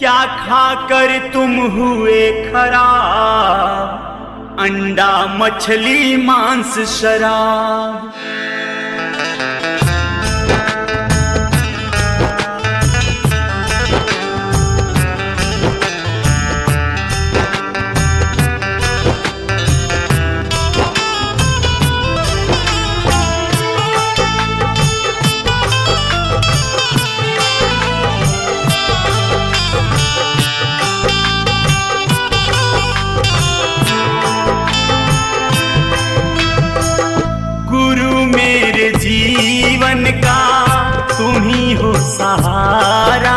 क्या खाकर तुम हुए खराब, अंडा मछली मांस शराब। जीवन का तुम ही हो सहारा,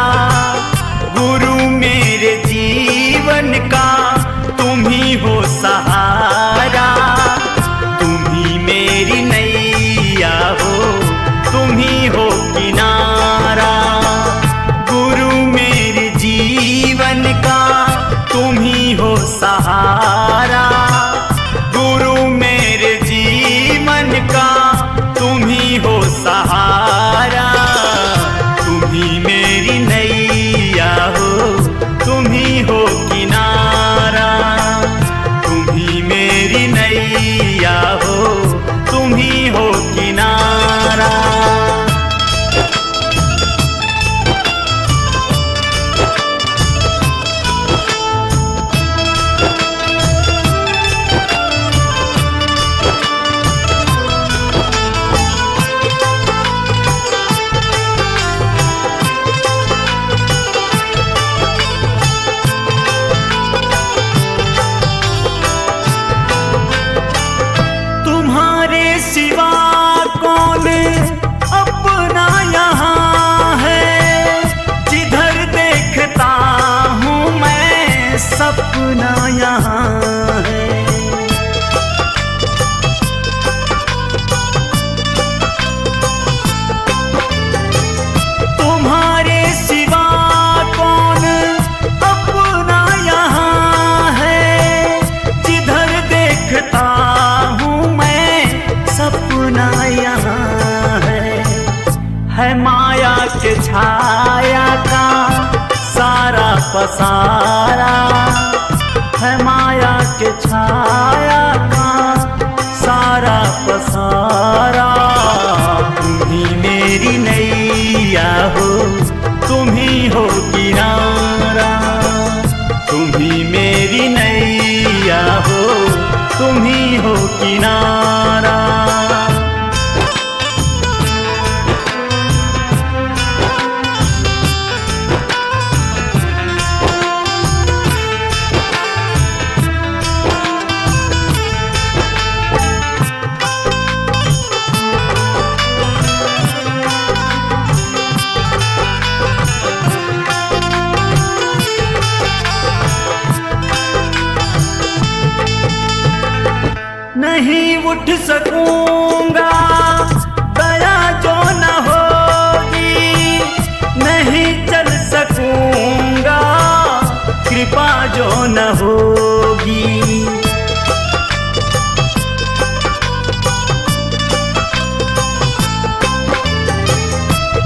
गुरु मेरे जीवन का तुम ही हो सहारा। तुम ही मेरी नैया हो, तुम ही हो किनारा। गुरु मेरे जीवन का तुम ही हो सहारा, गुरु मेरे जीवन का तुम ही हो सहारा। तुम ही मेरी नैया हो, तुम ही हो किनारा। तुम ही मेरी नैया हो, तुम ही हो किनारा। अपना यहाँ है, जिधर देखता हूँ मैं सपना यहाँ है। तुम्हारे सिवा कौन अपना यहाँ है, जिधर देखता हूँ मैं सपना यहाँ है। माया के छाया का सारा पसारा, है माया के छाया का सारा पसारा। तुम ही मेरी नैया हो, तुम ही हो किनारा। तुम ही मेरी नैया हो, तुम ही हो किनारा। नहीं उठ सकूंगा दया जो न होगी, नहीं चल सकूंगा कृपा जो न होगी।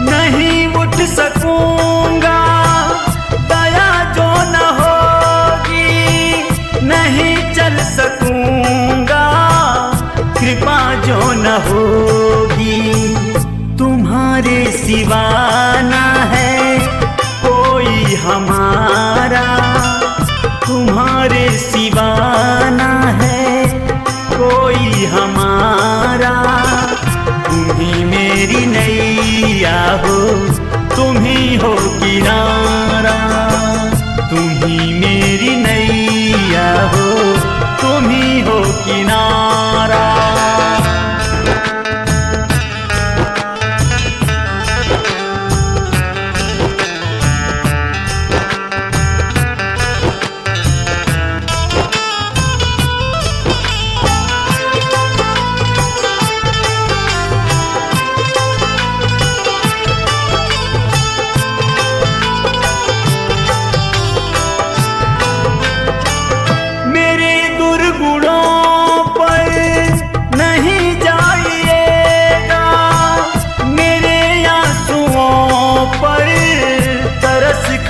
नहीं उठ सकूंगा दया जो न होगी, नहीं चल सकूंगा कृपा जो न होगी। तुम्हारे सिवा ना है कोई हमारा, तुम्हारे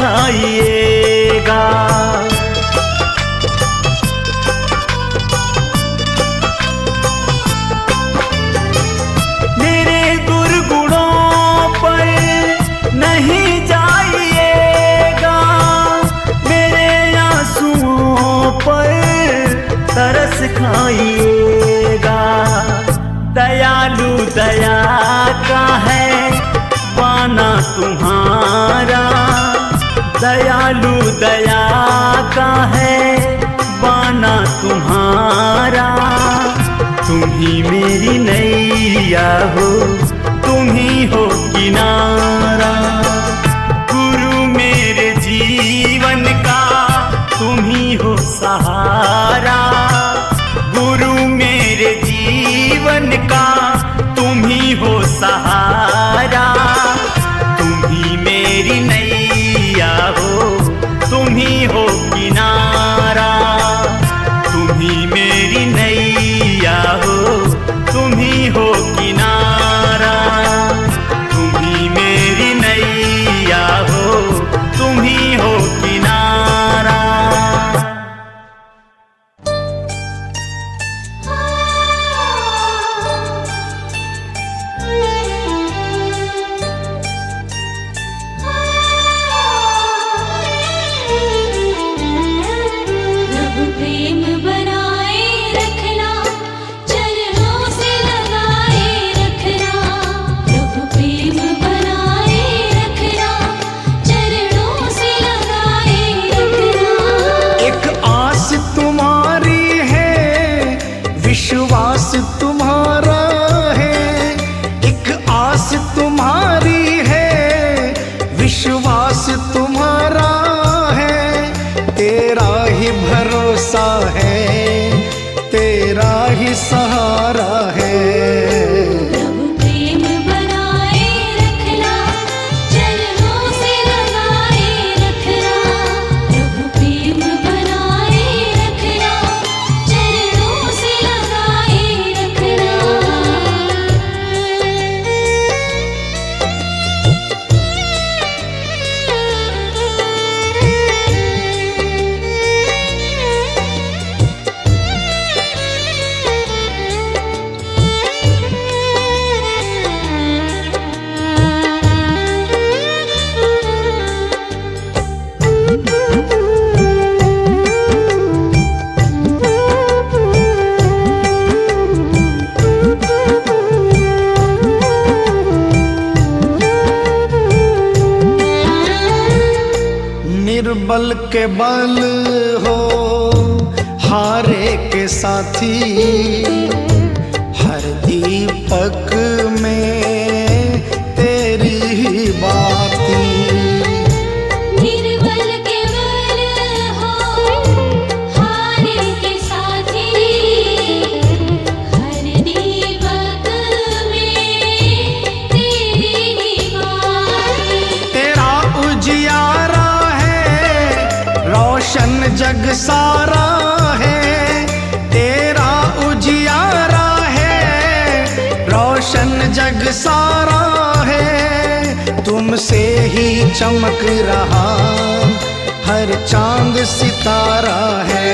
खाइएगा। मेरे दुर्गुणों पर नहीं जाइएगा, मेरे आंसुओं पर तरस खाइएगा। दयालु दया का है बाना तुम्हारा, दयालु दया का है बाना तुम्हारा। तुम ही मेरी नैया हो, तुम ही हो किनारा। गुरु मेरे जीवन का तुम ही हो सहारा, गुरु मेरे जीवन का तुम ही हो सहारा। तुम ही मेरी नैया हो, तुम ही हो किनारा। तुम ही मेरी नैया हो, तुम ही हो किनारा। तुम ही मेरी नैया हो, तुम ही हो किनारा। विश्वास तुम्हारा है, एक आस तुम्हारी है, विश्वास तुम्हारा है। तेरा ही भरोसा है, तेरा ही सहारा है। निर्बल के बल हो, हारे के साथी। हर दीपक में तेरी ही बाती। निर्बल के बल हो, हारे के साथी। हर दीपक में तेरी ही बाती। तेरा उजियारा रोशन जग सारा है, तेरा उजियारा है, रोशन जग सारा है। तुमसे ही चमक रहा हर चांद सितारा है।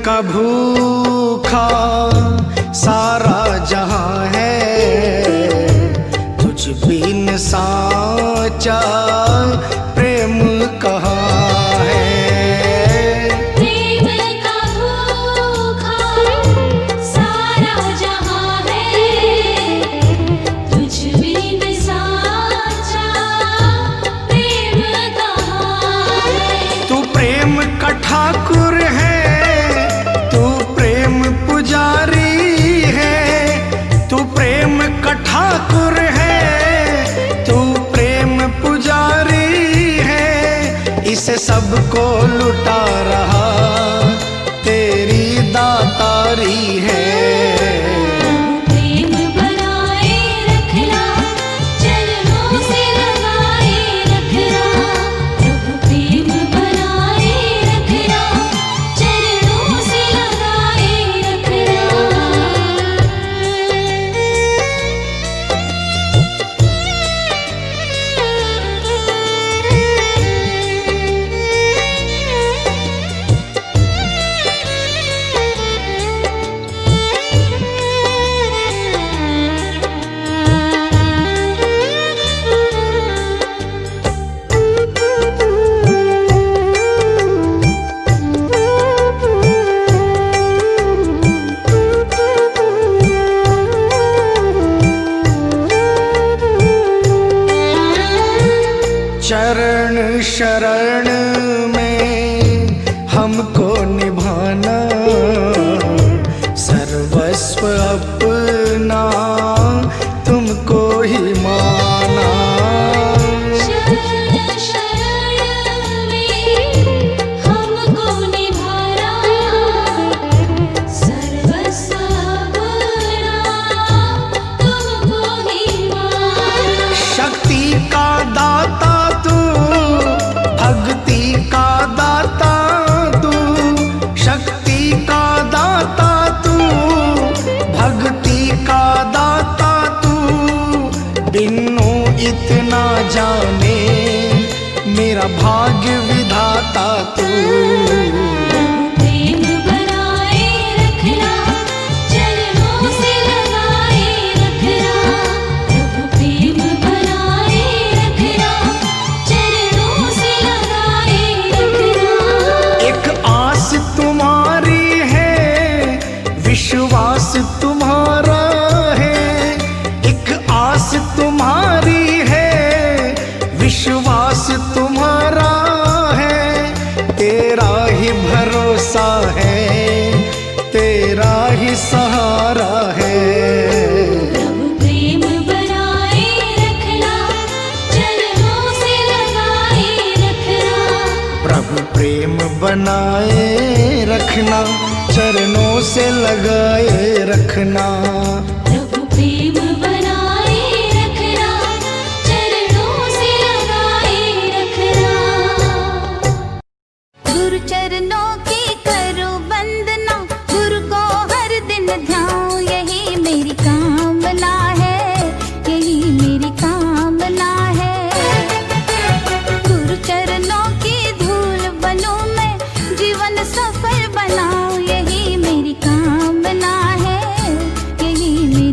का भूखा सारा जहां है, तुझ बिन साचा प्रेम कहाँ सबको लुटा रहा तेरी दातारी है। प्रेम बनाए रखना चरणों से लगाए रखना, प्रभु प्रेम बनाए रखना चरणों से लगाए रखना। चरण शरण में हमको निभाना, सर्वस्व अपना तुमको ही माना। शरण शरण में हमको निभाना, सर्वस्व अपना तुमको ही माना। शक्ति का दाता तू, भक्ति का दाता तू, शक्ति का दाता तू, भक्ति का दाता तू, बिनु इतना जाने मेरा भाग्य विधाता तू। प्रेम बनाए रखना चरणों से लगाए रखना, प्रभु प्रेम बनाए रखना चरणों से लगाए रखना। एक आस तुम्हारी है, विश्वास तुम्हारा है, एक आस तुम्हारी है, विश्वास तुम्हारा है, तेरा ही भरोसा है, तेरा ही सहारा है। प्रभु प्रेम बनाए रखना चरणों से लगाए रखना, प्रभु प्रेम बनाए रखना चरणों से लगाए रखना। प्रभु प्रेम बनाए रखना चरणों से लगाए रखना। गुरु चरणों की करो वंदना, गुरु को हर दिन ध्याऊं, यही मेरी कामना है, यही मेरी कामना है। गुरु चरणों की धूल बनूं मैं, जीवन सफल बनाऊं, यही मेरी कामना है, यही मेरी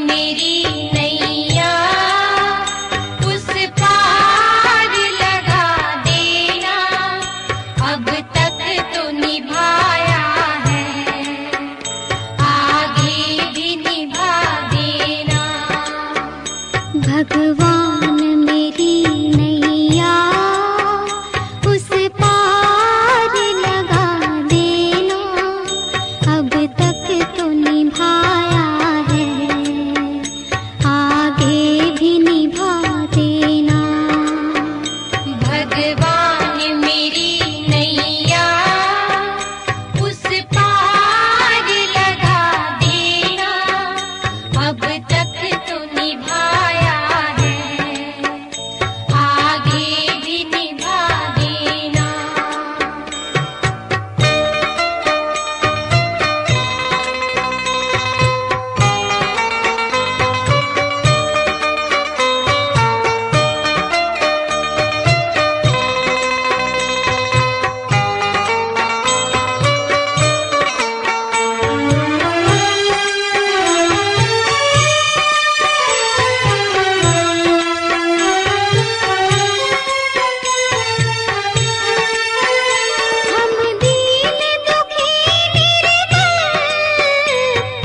मेरी नैया उस पार लगा देना, अब तक तो निभाया है, आगे भी निभा देना। भगवान मेरी नैया उस पार लगा देना, अब तक तो निभाया है, आगे भी निभा देना। भगवान मेरी नैया उस पार लगा देना, अब तक तो निभाया है, आगे भी निभा देना। हम दीन दुखी निर्बल,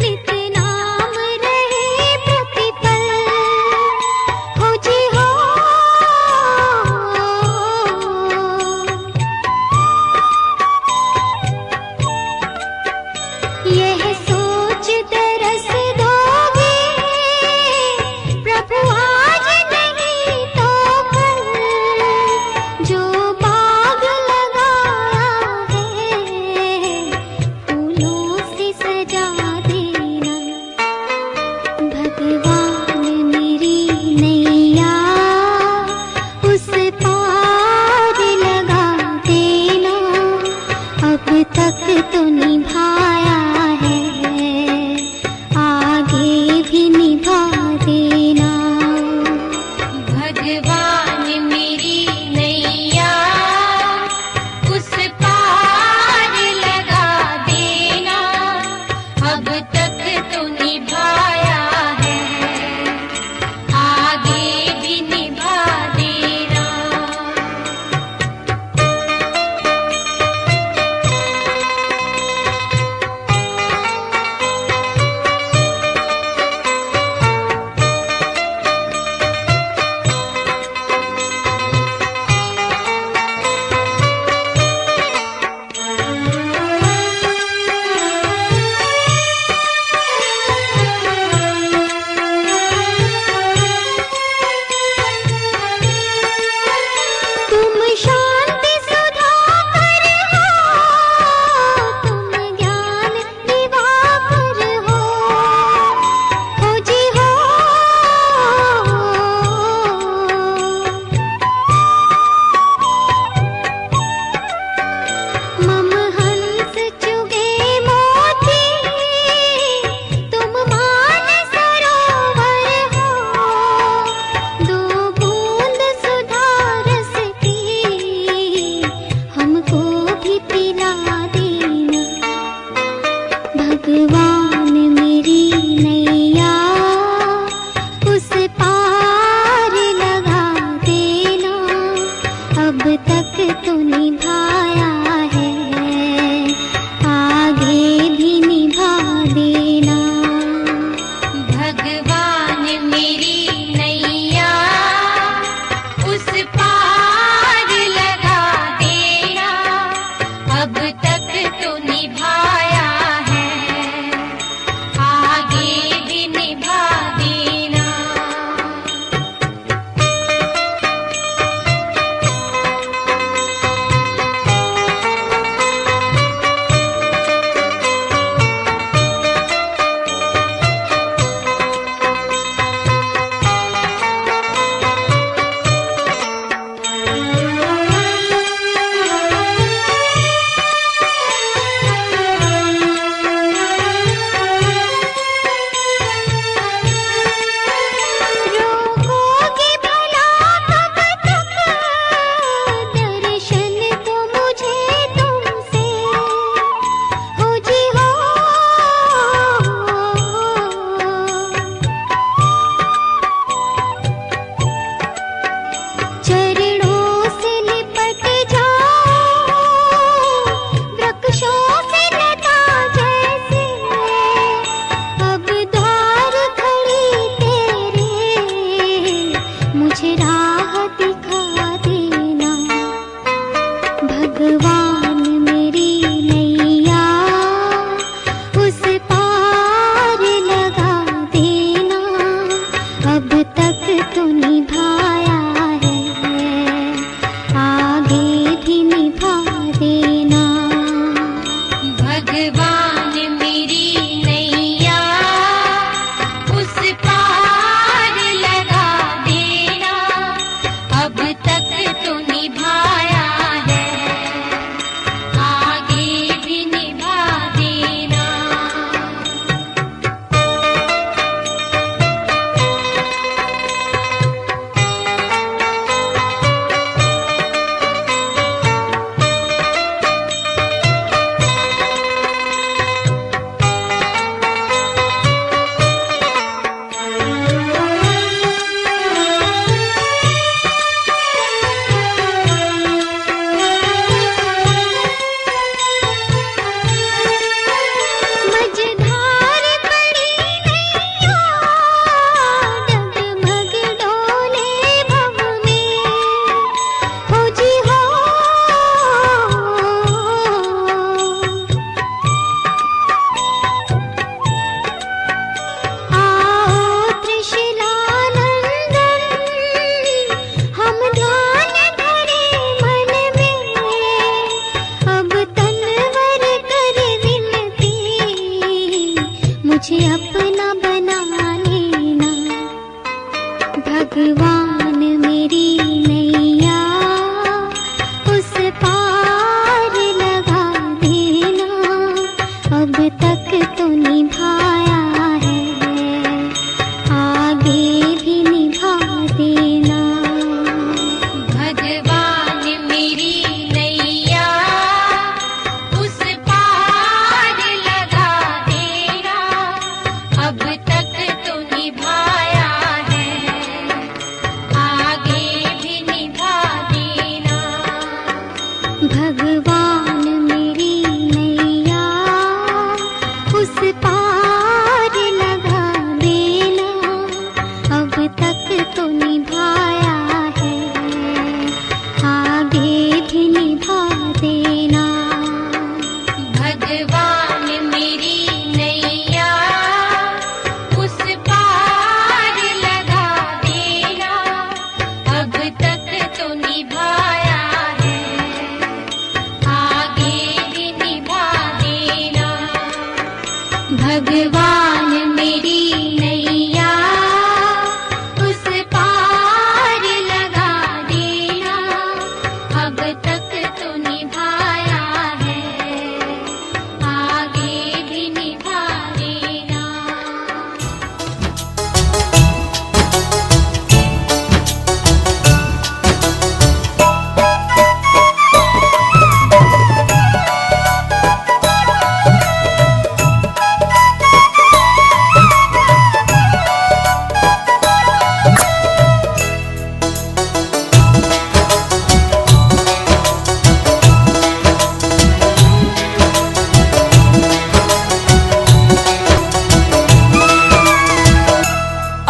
नित नाम रहे प्रतिपल, हो जी हो। यह सोच तरस दोगे प्रभु आज नहीं तो कल, जो बाग लगाया है फूलों से सजा देना। भगवान मेरी नैया उस पार लगा देना, अब तक तो निभाया है, आगे भी निभा देना। भगवान मेरी नैया उस पार लगा देना, अब तक तो निभाया है, भगवान मेरी नैया उस पार लगा देना, अब तक तो निभाया है, आगे भी निभा देना। भगवान मेरी नैया उस पार लगा देना, अब तक तो निभाया है, आगे भी निभा देना। भगवान मेरी नैया उस पार लगा देना, अब तक तो निभाया है, आगे भी निभा देना। भगवान मेरी नैया उस पार लगा देना, अब तक तो निभाया है, आगे भी निभा देना। भगवान मेरी नैया उस पार लगा देना, अब तक तो निभाया है, आगे भी निभा देना।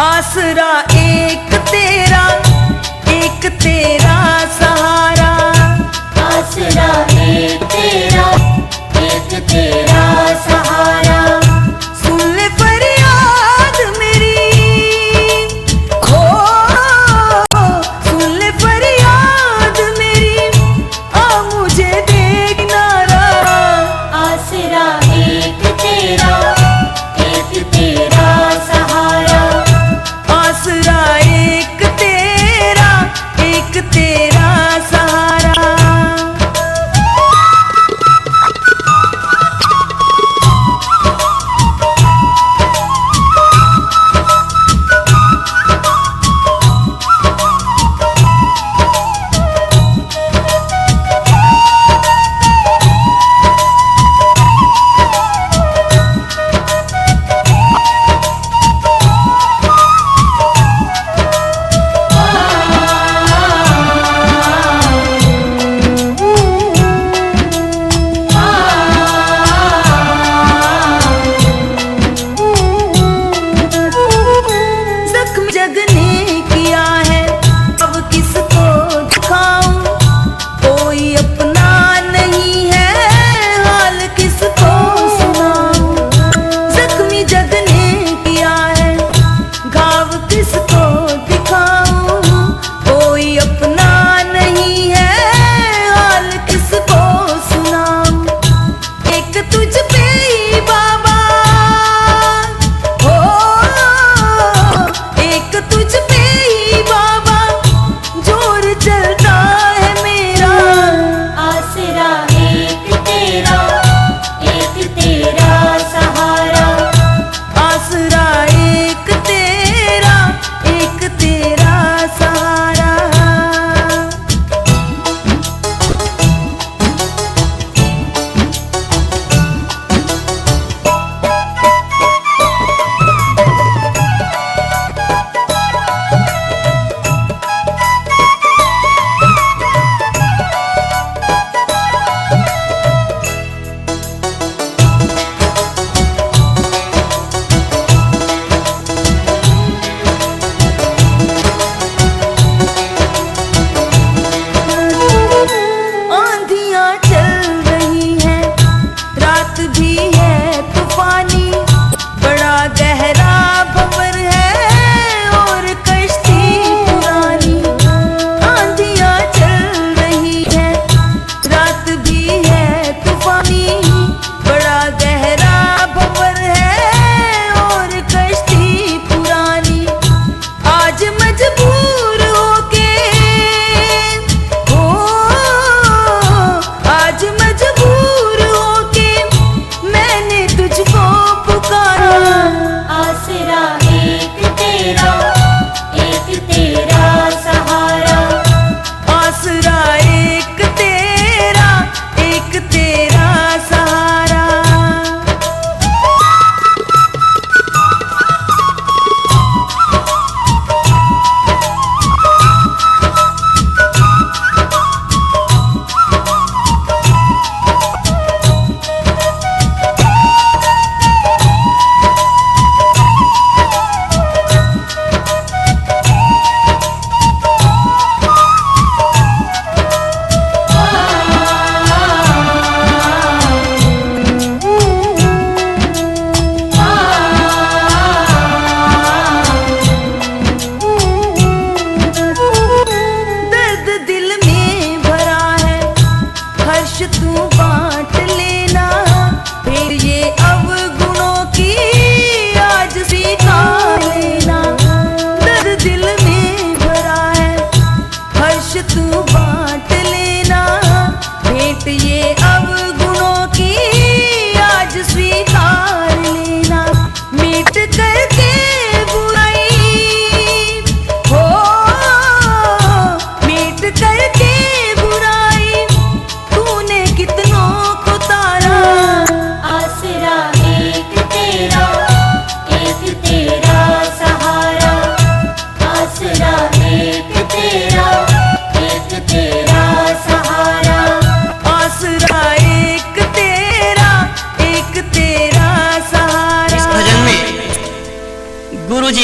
आसरा एक तेरा सहारा, आसरा एक तेरा सहारा, सुन ले फरियाद मेरी, खो सुन ले फरियाद मेरी, आ मुझे देखना रहा। आसरा एक तेरा सहारा, आसरा एक तेरा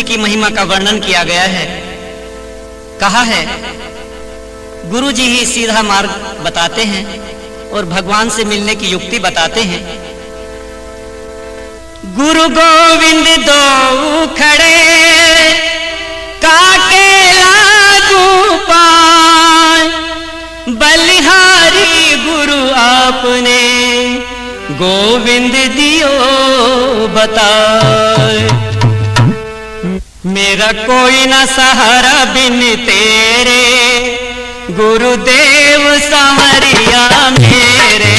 की महिमा का वर्णन किया गया है। कहा है गुरु जी ही सीधा मार्ग बताते हैं और भगवान से मिलने की युक्ति बताते हैं। गुरु गोविंद दो खड़े काटे लागू पाए, बलिहारी गुरु आपने गोविंद दियो बताए। मेरा कोई ना सहारा बिन तेरे, गुरुदेव सांवरिया मेरे।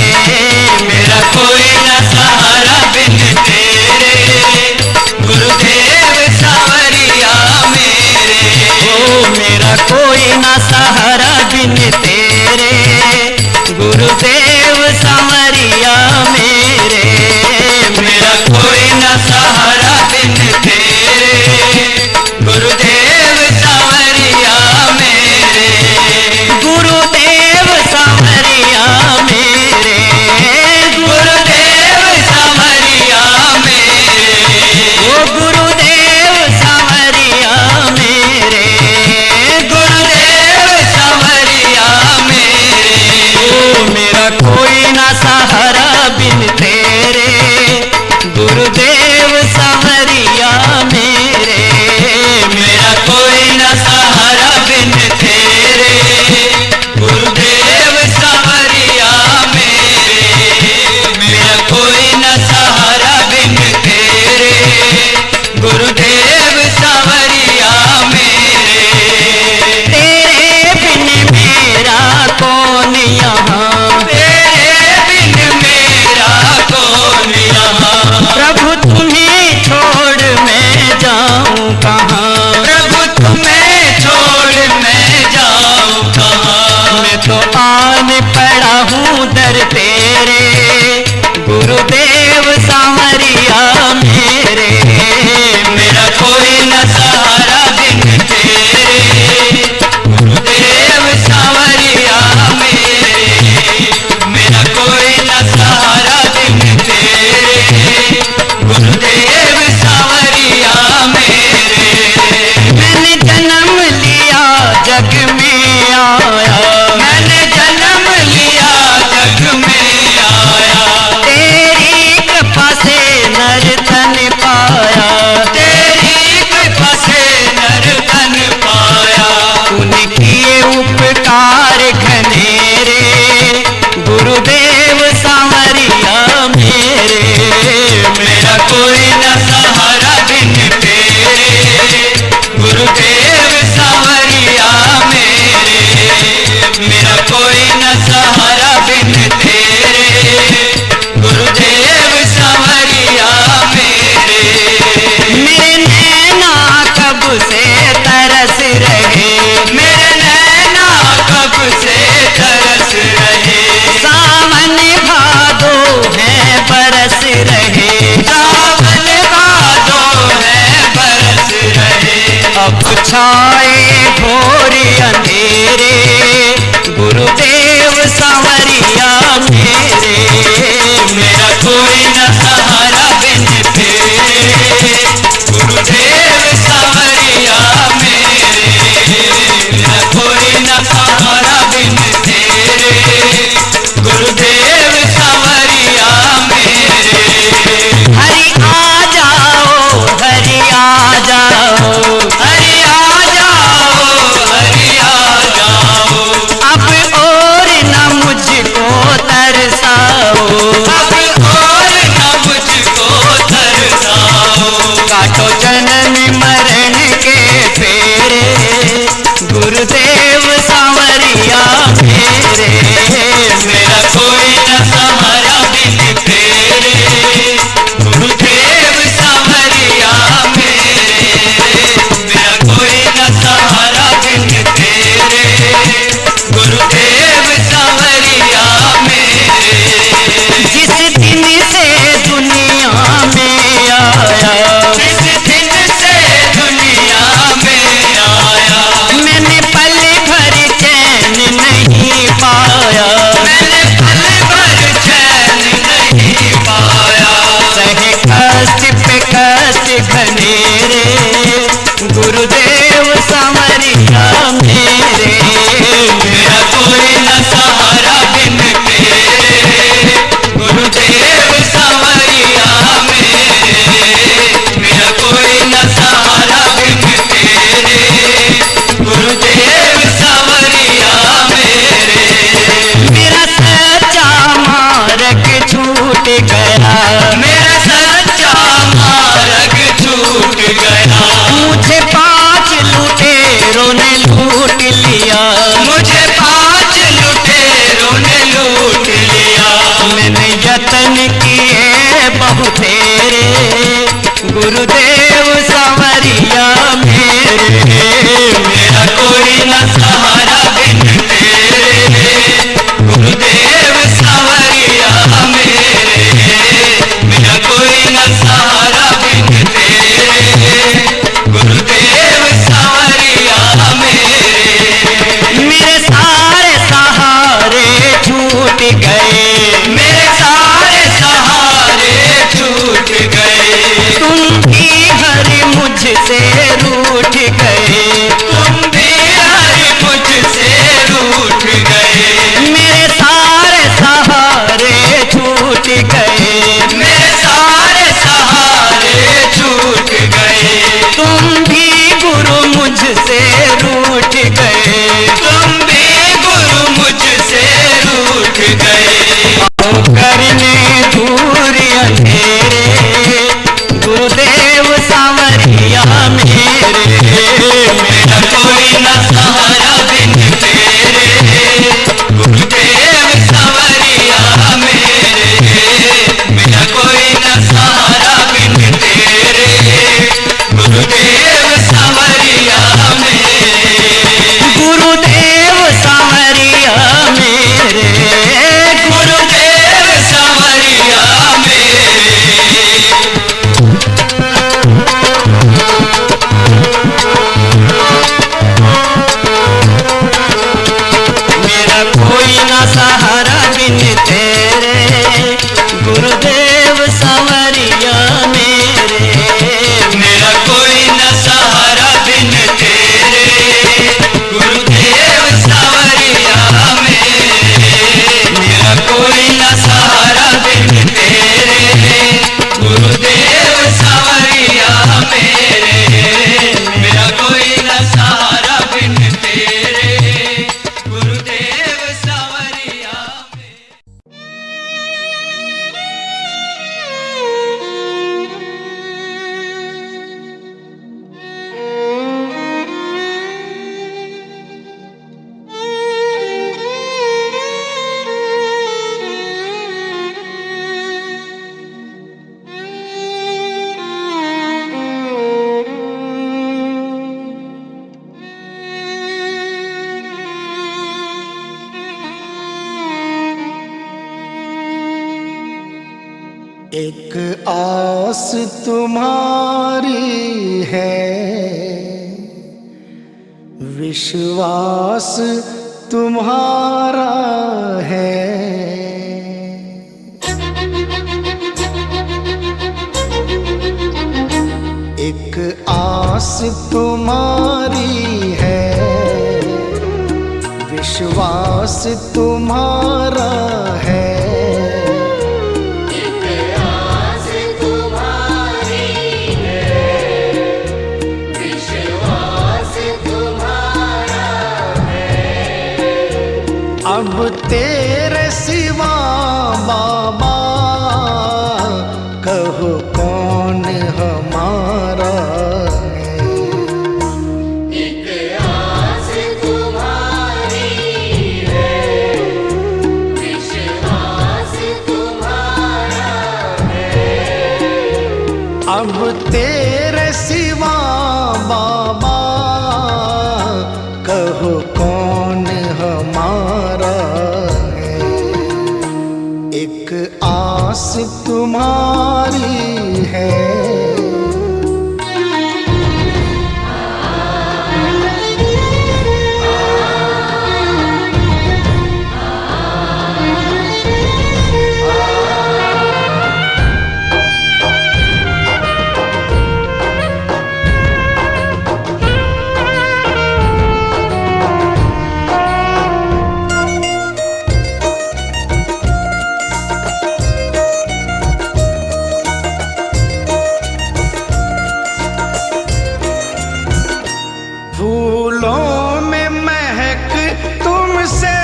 मेरा कोई ना सहारा बिन तेरे, गुरुदेव सांवरिया मेरे। ओ मेरा कोई ना सहारा बिन तेरे, गुरुदेव सांवरिया मेरे। मेरा कोई ना सहारा बिन तेरे, गुरुदेव सांवरिया मेरे। गुरुदेव सांवरिया मेरे, गुरुदेव सांवरिया मेरे। ओ गुरुदेव सांवरिया मेरे, गुरुदेव सांवरिया मेरे। ओ मेरा कोई ना सहारा बिन तेरे, गुरुदेव सांवरिया मेरे। मेरा कोई ना सहारा बिन तेरे, गुरुदेव सांवरिया मेरे। मेरा कोई ना सहारा बिन तेरे, गुरुदेव सांवरिया मेरे। तेरे बिन मेरा कौन यहाँ, तेरे बिन मेरा कौन यहाँ। प्रभु तुम्हें छोड़ मैं जाऊं कहाँ, प्रभु तुम्हें छोड़ मैं जाऊं कहाँ। मैं तो आन पड़ा हूँ दर तेरे, गुरुदेव सांवरिया मेरे। मेरा कोई न सहारा बिन तेरे, गुरुदेव सांवरिया मेरे। मेरा कोई न सहारा बिन तेरे, गुरुदेव सांवरिया मेरे। मैंने जन्म लिया जग में आया, मैंने जन्म लिया जग में आया। तेरी कृपा से नर धन पाया, तेरी कृपा से नर धन पाया। तूने किए उपकार घनेरे, गुरुदेव सांवरिया मेरे। मेरा कोई न सहारा बिन तेरे, गुरुदेव सांवरिया मेरे। मेरा कोई न सहारा बिन तेरे, गुरुदेव सांवरिया मेरे। मेरे नैना कब से तरस रहे, मेरे नैना कब से तरस रहे। सावन भादो है बरस रहे, सावन भादो है बरस रहे। अब छाए घोर अंधेरे, गुरुदेव सांवरिया मेरे। मेरा कोई न सहारा बिन तेरे, गुरुदेव सांवरिया मेरे। मेरा कोई न सहारा बिन तेरे, गुरुदेव सांवरिया मेरे। हरि आ जाओ, हरि आ जाओ, हरि आ जाओ, हरि आ जाओ। एक आस तुम्हारी है, विश्वास तुम्हारा है। एक आस तुम्हारी है, विश्वास तुम्हारा है। अब तेरे सिवा बाबा कहो कौन हमारा है। एक आस तुम्हारी है, विश्वास तुम्हारा है। अब तेरे सिवा बाबा कहो कौन हमारा है। एक आस तुम्हारी है। फूलों में महक तुमसे,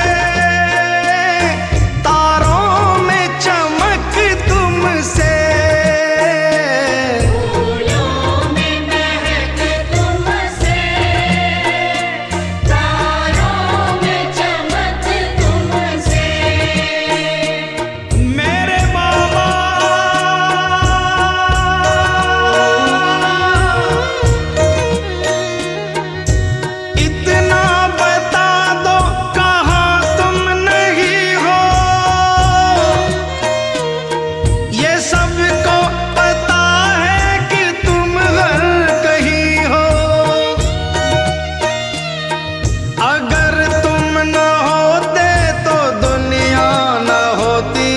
तारों में चमक तुमसे। फूलों में महक तुमसे, तारों में चमक तुमसे। मेरे बाबा इतना बता दो कहाँ तुम नहीं हो। ये सबको पता है कि तुम हर कहीं हो। अगर तुम न होते तो दुनिया न होती।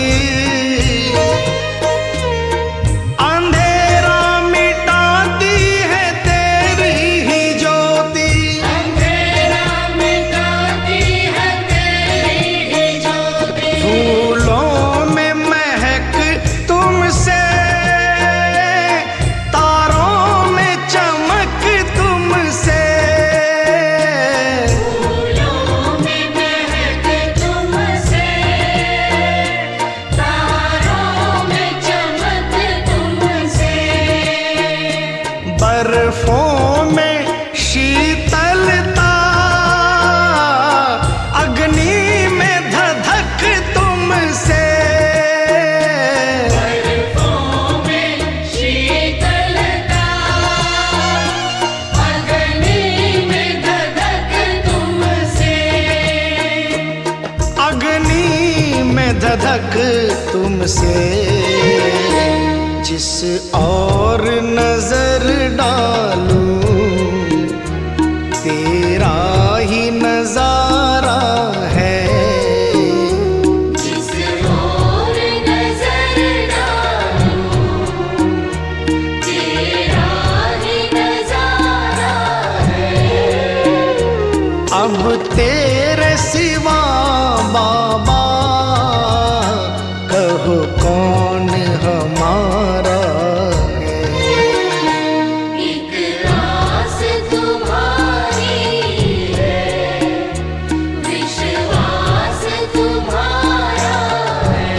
अंधेरा मिटाती है तेरी ही ज्योति। अंधेरा मिटाती है तेरी ही ज्योति। फूलों में महक तुमसे, तारों में चमक तुमसे। फूलों में महक तुमसे, तारों में चमक तुमसे। बर्फों में शीतलता, अग्नि में धधक तुमसे। बर्फों में शीतलता, अग्नि में धधक तुमसे। अग्नि में धधक तुमसे। जिस और नजर डालूं तेरा ही नजारा है। जिस ओर नजर डालूं, तेरा ही नजारा है। अब तेरे सिवा बाबा कहो कौन हमारा है। एक आस तुम्हारी है, विश्वास तुम्हारा है।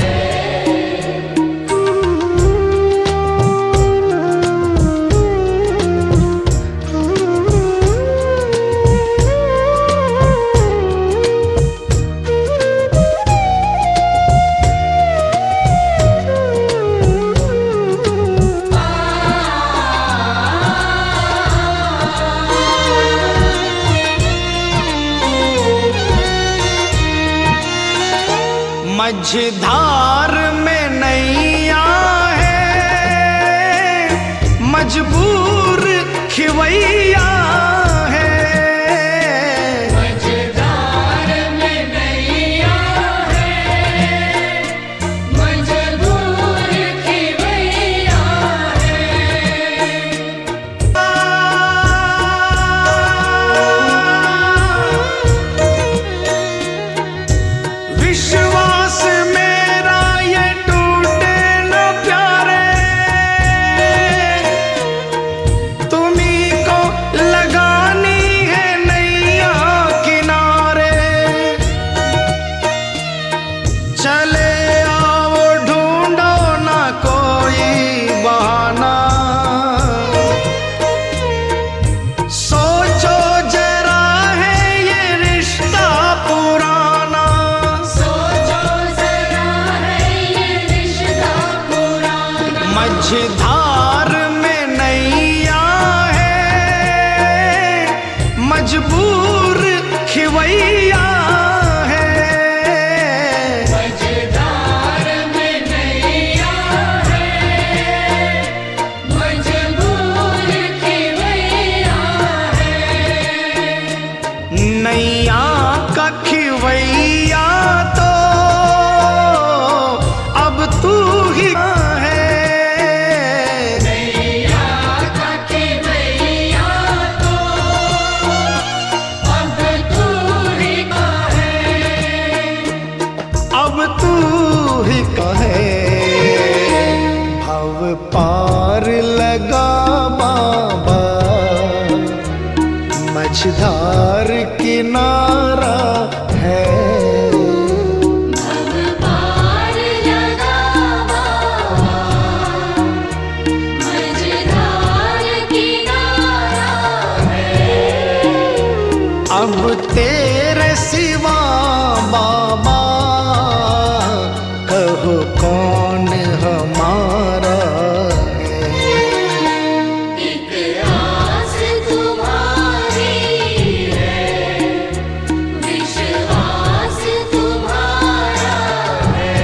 मझधार में नैया है, मजबूर खिवैया है। मझधार में नैया है, मजबूर खिवैया है। विश्वास मेरा ये टूटे न प्यारे, तुम्ही को लगानी है नैया किनारे। चले आओ ढूंढो ना कोई बहाना, सोचो जरा है ये रिश्ता पुराना। सोचो जरा है ये रिश्ता पुराना। मझधार में नैया है, मजबूर खिवैया है। मझधार में नैया है, मजबूर खिवैया है। नैया का खिवैया तो अब तू ही है। नैया का खिवैया तो अब तू ही का है। अब तू ही कहे भव पार लगा बाबा, मझधार किनारा है। भव पार लगा बाबा, मझधार किनारा है। अब तेरे सिवा बाबा कहो कौन हमारा है। एक आस तुम्हारी है, विश्वास तुम्हारा है।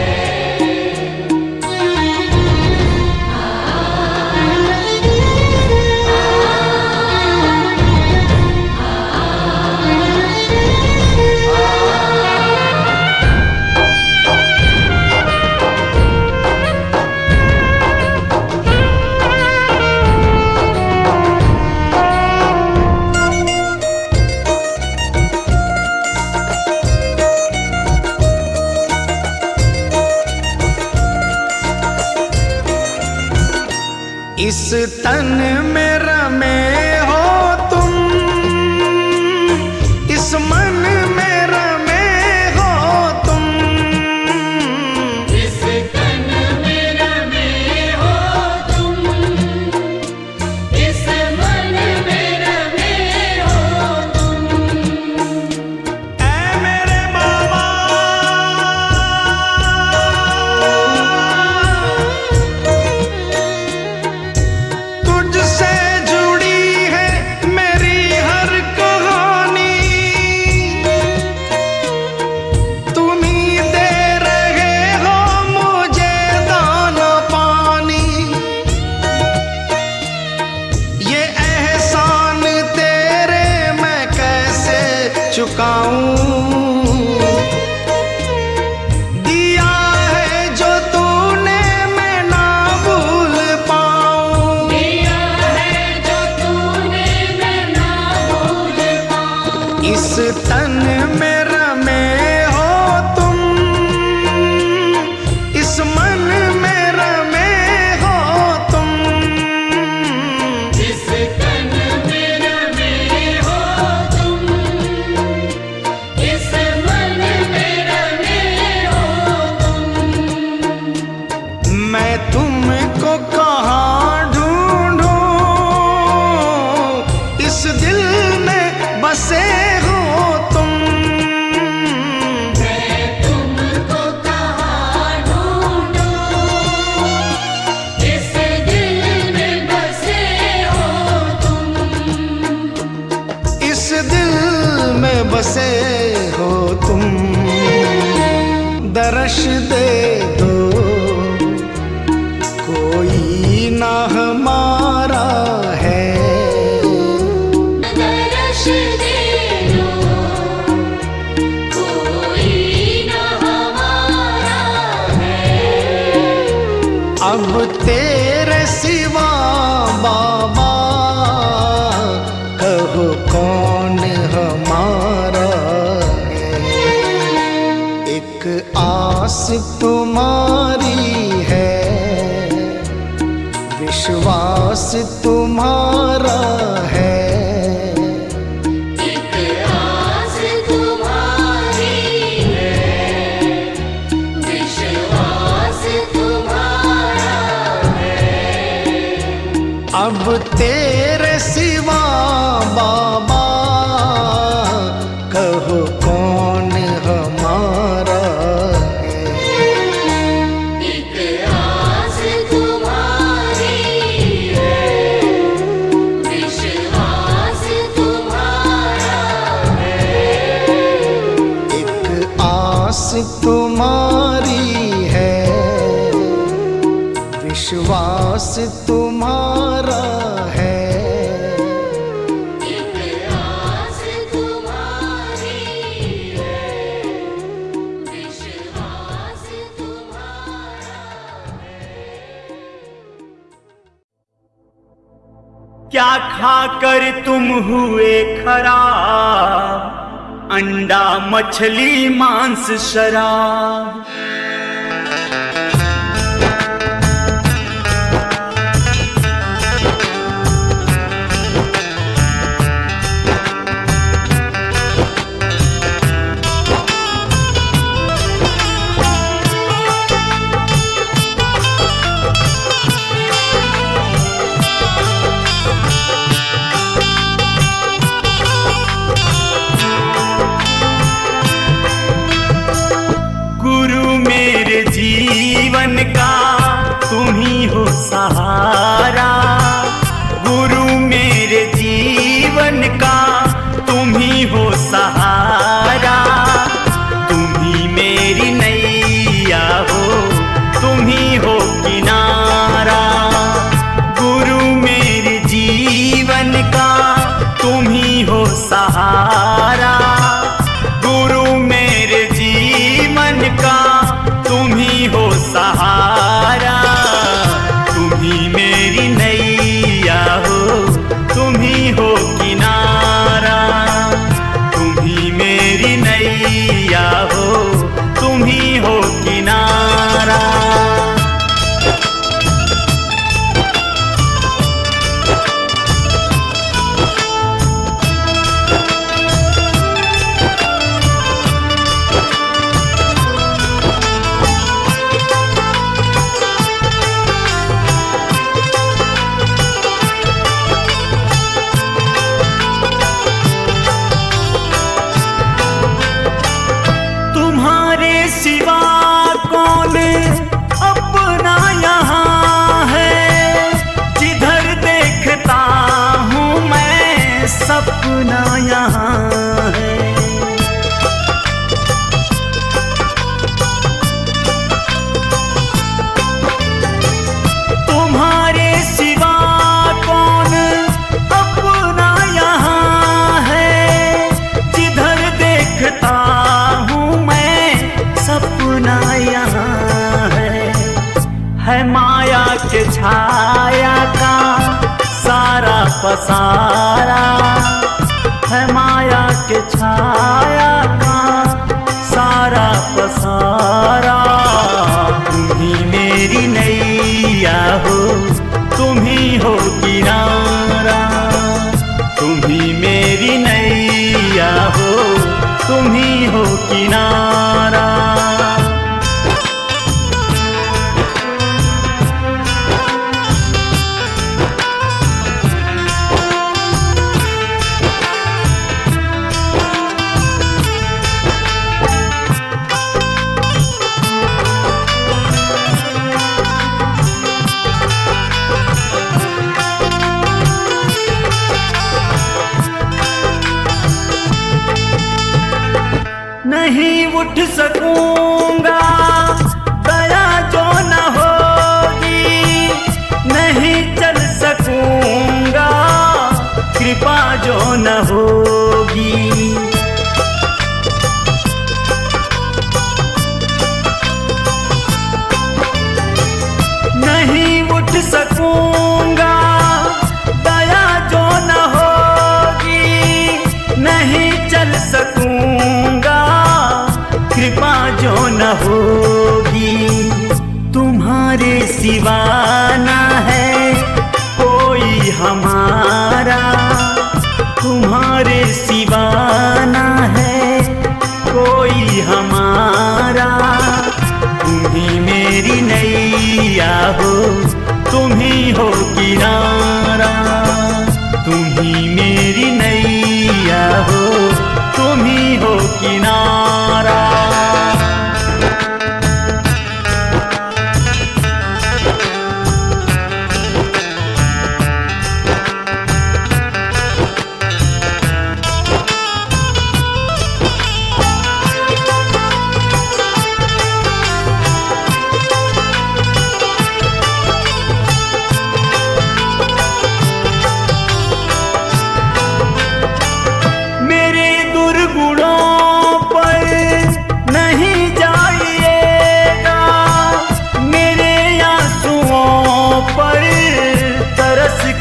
इस तन में रमे हो तुम, इस मन में रमे हो तुम। इस तन में रमे हो तुम, इस मन में रमे हो तुम। ऐ मेरे बाबा तुझसे जुड़ी है मेरी हर कहानी। तुम ही दे रहे हो मुझे दाना पानी। ये एहसान तेरे मैं कैसे चुकाऊं। दिया है जो तूने मैं ना भूल पाऊं। दिया है जो तूने मैं ना भूल पाऊं। इस तन में रमे हो तुम, इस मन में रमे हो तुम। इस तन में रमे हो तुम, इस मन में रमे हो तुम। मैं तुमको कहाँ ढूंढूं, इस दिल में बसे हो तुम। मैं तुमको कहाँ ढूंढूं, इस दिल में बसे हो तुम। इस दिल में बसे हो तुम। दर्श दे दो कोई ना हमारा दे दो, कोई न हमारा है। अब तेरे सिवा बाबा कहो कौन हमारा है। एक आस तुम्हारी है, विश्वास तुम्हारा है। एक आस तुम्हारी है, विश्वास तुम्हारा है। अब तेरे सिवा बाबा कहो कौन हमारा है। एक आस तुम्हारी है, विश्वास तुम्हारा है। एक आस तुम्हारी है, विश्वास तुम्हारा है। एक आस तुम्हारी है, विश्वास तुम्हारा है। क्या खाकर तुम हुए खराब, अंडा मछली मांस शराब। गुरु मेरे जीवन का तुम ही हो सहारा। गुरु मेरे जीवन का तुम ही हो सहारा। तुम ही मेरी नैया हो, तुम ही हो किनारा। गुरु मेरे जीवन का तुम ही हो सहारा। गुरु मेरे जीवन का तुम ही हो सहारा। तुम ही मेरी नैया हो, तुम ही हो किनारा। तुम ही मेरी नैया हो, तुम ही हो किनारा। तुम्हारे सिवा कौन अपना यहाँ है। जिधर देखता हूँ मैं सपना यहाँ है। तुम्हारे सिवा कौन अपना यहाँ है। जिधर देखता हूँ मैं सपना यहाँ है माया के छाया का सारा पसारा। है माया के छाया का सारा पसारा। तुम ही मेरी नैया हो, तुम ही हो किनारा। तुम ही मेरी नैया हो, तुम ही हो किनारा। नहीं उठ सकूंगा दया जो न होगी। नहीं चल सकूंगा कृपा जो न होगी। नहीं उठ सकूंगा दया जो न होगी, नहीं चल सकूंगा कृपा जो न होगी। तुम्हारे सिवा ना है कोई हमारा, तुम्हारे सिवा ना है कोई हमारा। तुम ही मेरी नैया हो, तुम ही हो किनारा, तुम ही मेरी नैया हो, तुम ही हो किनारा।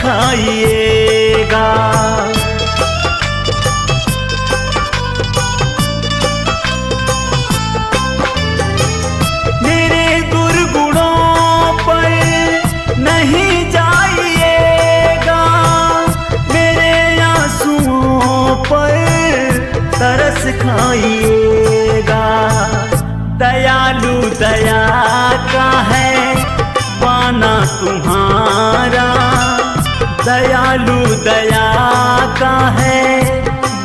खाइएगा मेरे दुर्गुणों पर नहीं जाइएगा, मेरे आंसुओं पर तरस खाइएगा। दयालु दया का है पाना तुम्हारा, दयालु दया का है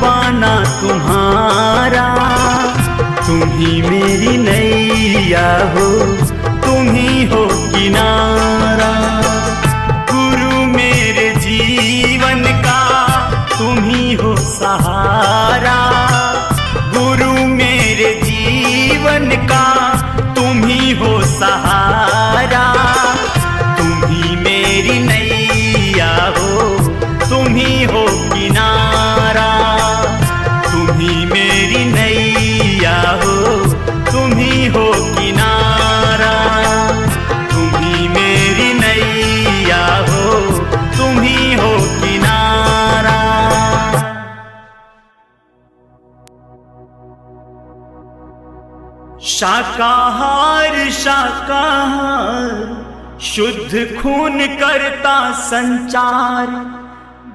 बाना तुम्हारा। तुम ही मेरी नैया हो, तुम ही हो किनारा। गुरु मेरे जीवन का तुम ही हो सहारा, गुरु मेरे जीवन का तुम ही हो सहारा। तुम ही मेरी नैया हो, तुम ही हो किनारा, तुम ही मेरी नैया हो, तुम ही हो किनारा, तुम ही मेरी नैया हो, तुम ही हो किनारा। शाकाहार शाकाहार शुद्ध खून करता संचार,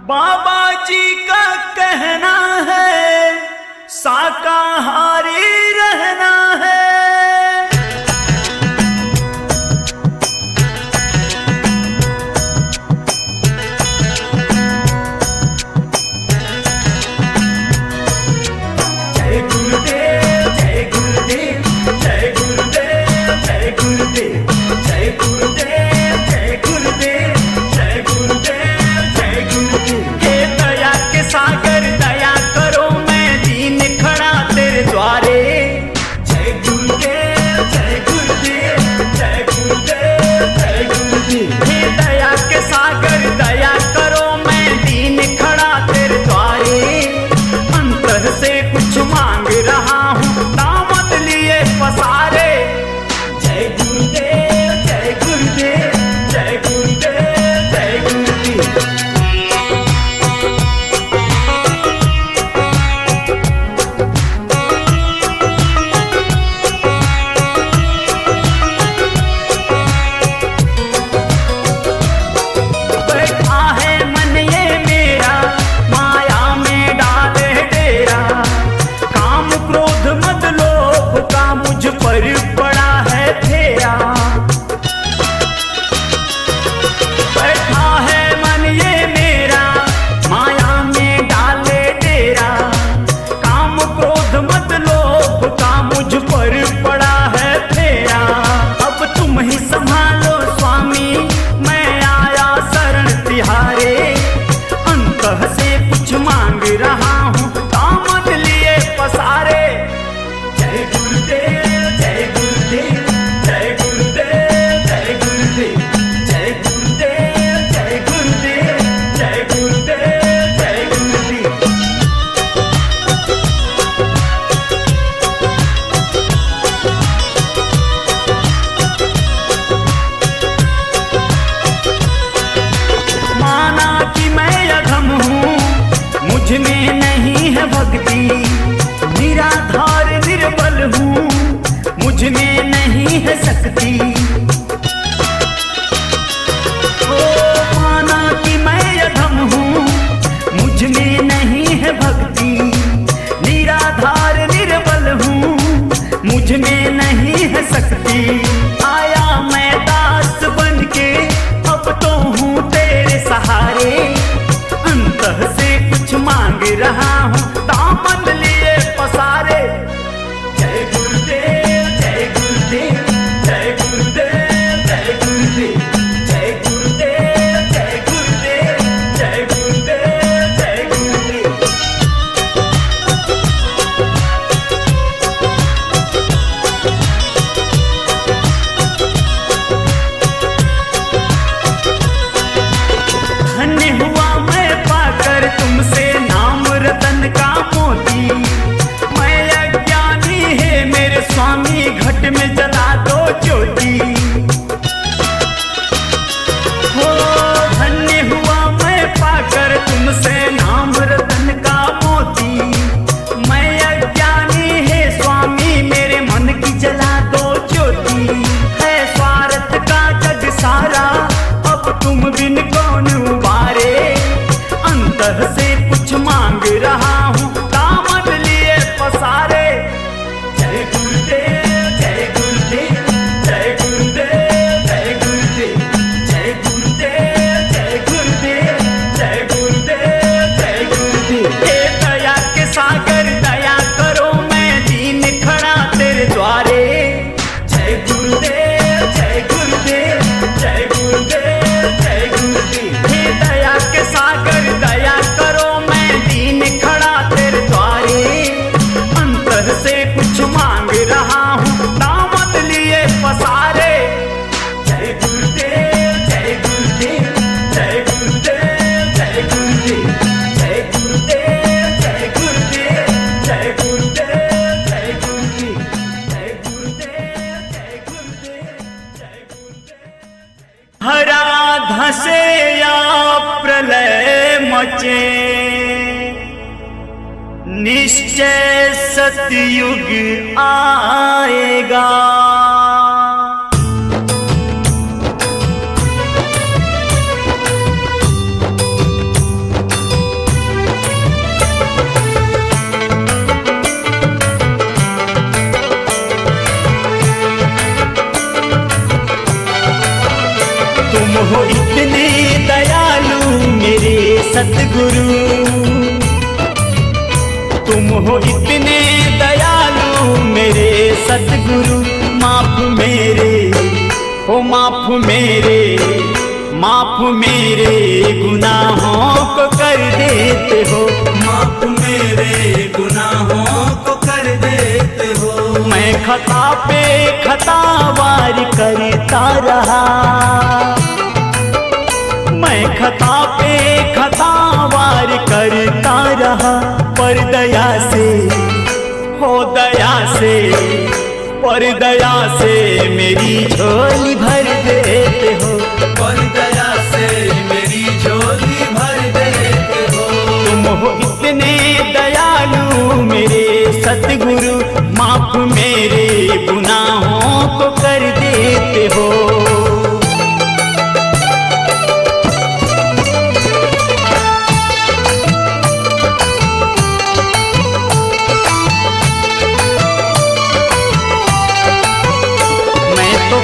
बाबा जी का कहना है शाकाहारी रहना है। जय गुरुदेव जय गुरुदेव जय गुरुदेव जय गुरुदेव जय गुरुदेव जय गुरुदेव जय गुरुदेव जय गुरुदेव। हे दया के सागर दया करो, मैं दीन खड़ा तेरे द्वार में नहीं है भक्ति, निराधार निर्बल हूँ, मुझ में नहीं है शक्ति। ओ माना कि मैं अधम हूँ, मुझ में नहीं है भक्ति, निराधार निर्बल हूँ, मुझ में नहीं है शक्ति। आया मैं दास बन के, अब तो हूँ तेरे सहारे, अंतः से कुछ मांग रहा हूँ, दामन लिए पसारे। जय गुरुदेव जय गुरुदेव जय गुरुदेव जय गुरुदेव जय गुरुदेव जय गुरुदेव जय गुरुदेव जय गुरुदेव। धन्य हुआ मैं पाकर तुमसे नाम रतन का मोती, मैं अज्ञानी है मेरे स्वामी, घट में जला दो ज्योति। हो धन्य हुआ मैं पाकर तुमसे नाम रतन का मोती, मैं अज्ञानी है स्वामी, मेरे मन की जला दो ज्योति। है स्वार्थ का जग सारा, अब तुम बिन कौन उबारे, अंतर से कुछ मांग रहा हूँ, दामन लिए पसारे। जय गुरुदेव जय गुरुदेव जय गुरुदेव जय गुरुदेव जय गुरुदेव जय गुरुदेव जय गुरुदेव जय गुरुदेव। हे दया के सागर दया करो, मैं दीन खड़ा तेरे द्वारे। जय गुरुदेव जय गुरुदेव जय गुरुदेव जय गुरुदेव। हे दया के सागर दया करो, मैं दीन खड़ा तेरे द्वारे, अंतर से कुछ मांग रहा हूँ, दामन लिए पसारे। जय गुरुदेव जय गुरुदेव जय गुरुदेव जय गुरुदेव जय गुरुदेव जय गुरुदेव जय गुरुदेव जय गुरुदेव जय गुरुदेव जय गुरुदेव जय गुरुदेव। हरा धसे या प्रलय मचे, निश्चय सतयुग आएगा। तुम हो इतने दयालु मेरे सतगुरु, तुम हो इतने दयालु मेरे सतगुरु। माफ मेरे हो माफ मेरे, माफ मेरे गुनाहों को कर देते हो, माफ मेरे गुनाहों को कर देते हो। मैं खता पे खता वार करता रहा, मैं खता पे खता वार करता रहा, पर दया से हो दया से, पर दया से मेरी झोली भर देते हो, पर दया से मेरी झोली भर देते हो। तुम हो इतने दयालु मेरे सतगुरु, माफ मेरे गुनाहों को कर देते हो।